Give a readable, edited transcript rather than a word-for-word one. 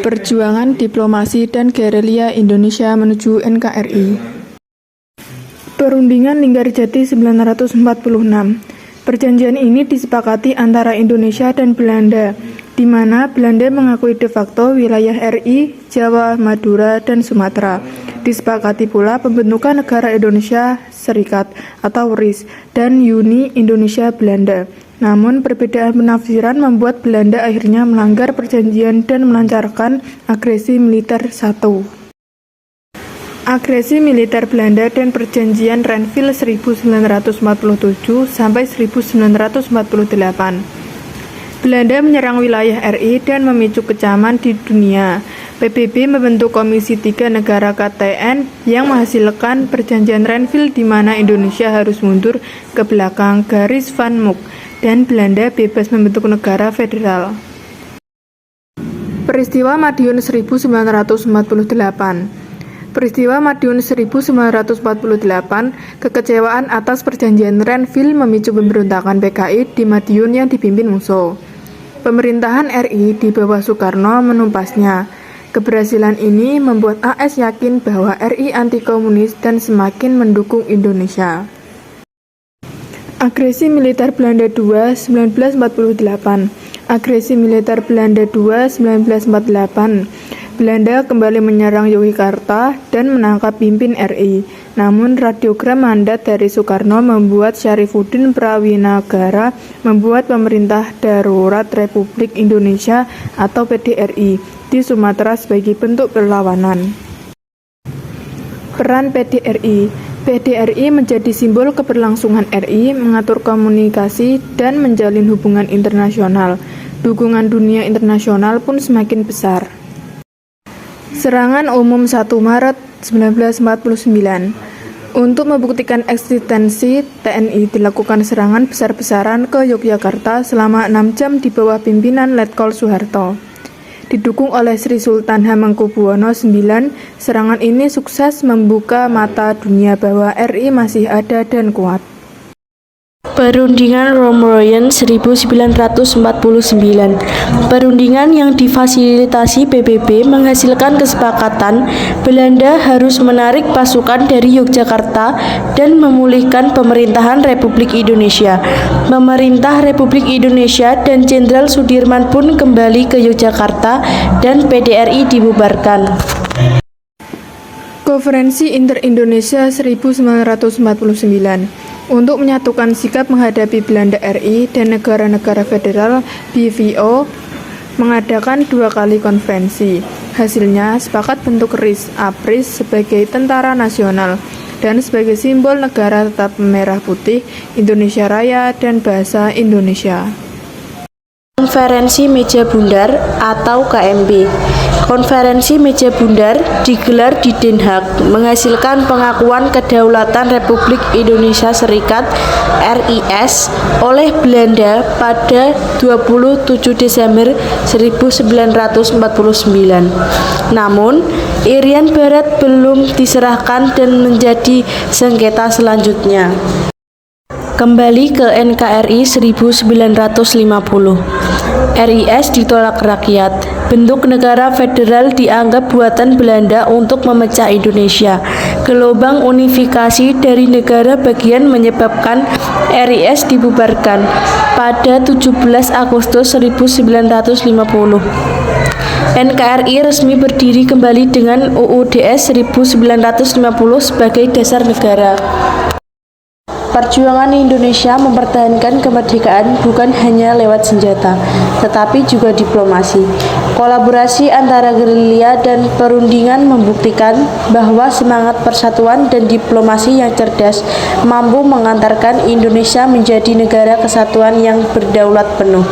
Perjuangan diplomasi dan gerilya Indonesia menuju NKRI. Perundingan Linggarjati 1946. Perjanjian ini disepakati antara Indonesia dan Belanda, di mana Belanda mengakui de facto wilayah RI, Jawa, Madura, dan Sumatera. Disepakati pula pembentukan Negara Indonesia Serikat atau RIS dan Uni Indonesia Belanda. Namun perbedaan penafsiran membuat Belanda akhirnya melanggar perjanjian dan melancarkan agresi militer satu. Agresi militer Belanda dan perjanjian Renville 1947 sampai 1948. Belanda menyerang wilayah RI dan memicu kecaman di dunia. PBB membentuk Komisi 3 Negara KTN yang menghasilkan perjanjian Renville di mana Indonesia harus mundur ke belakang garis Van Mook dan Belanda bebas membentuk negara federal. Peristiwa Madiun 1948. Peristiwa Madiun 1948, kekecewaan atas perjanjian Renville memicu pemberontakan PKI di Madiun yang dipimpin musuh. Pemerintahan RI di bawah Soekarno menumpasnya. Keberhasilan ini membuat AS yakin bahwa RI anti komunis dan semakin mendukung Indonesia. Agresi militer Belanda II 1948. Agresi militer Belanda II 1948. Belanda kembali menyerang Yogyakarta dan menangkap pimpin RI. Namun radiogram mandat dari Soekarno membuat Syarifuddin Prawinagara membuat pemerintah darurat Republik Indonesia atau PDRI di Sumatera sebagai bentuk perlawanan. Peran PDRI. PDRI menjadi simbol keberlangsungan RI, mengatur komunikasi, dan menjalin hubungan internasional. Dukungan dunia internasional pun semakin besar. Serangan umum 1 Maret 1949. Untuk membuktikan eksistensi TNI dilakukan serangan besar-besaran ke Yogyakarta selama 6 jam di bawah pimpinan Letkol Soeharto. Didukung oleh Sri Sultan Hamengkubuwono IX, serangan ini sukses membuka mata dunia bahwa RI masih ada dan kuat. Perundingan Romeroyen 1949. Perundingan yang difasilitasi PBB menghasilkan kesepakatan Belanda harus menarik pasukan dari Yogyakarta dan memulihkan pemerintahan Republik Indonesia. Pemerintah Republik Indonesia dan Jenderal Sudirman pun kembali ke Yogyakarta dan PDRI dibubarkan. Konferensi Inter-Indonesia 1949. Untuk menyatukan sikap menghadapi Belanda RI dan negara-negara federal, BVO mengadakan 2 kali konferensi. Hasilnya sepakat bentuk RIS APRIS sebagai tentara nasional dan sebagai simbol negara tetap merah putih, Indonesia Raya, dan bahasa Indonesia. Konferensi Meja Bundar atau KMB. Konferensi Meja Bundar digelar di Den Haag, menghasilkan pengakuan kedaulatan Republik Indonesia Serikat (RIS) oleh Belanda pada 27 Desember 1949. Namun, Irian Barat belum diserahkan dan menjadi sengketa selanjutnya. Kembali ke NKRI 1950. RIS ditolak rakyat. Bentuk negara federal dianggap buatan Belanda untuk memecah Indonesia. Gelombang unifikasi dari negara bagian menyebabkan RIS dibubarkan pada 17 Agustus 1950. NKRI resmi berdiri kembali dengan UUDS 1950 sebagai dasar negara. Perjuangan Indonesia mempertahankan kemerdekaan bukan hanya lewat senjata, tetapi juga diplomasi. Kolaborasi antara gerilya dan perundingan membuktikan bahwa semangat persatuan dan diplomasi yang cerdas mampu mengantarkan Indonesia menjadi negara kesatuan yang berdaulat penuh.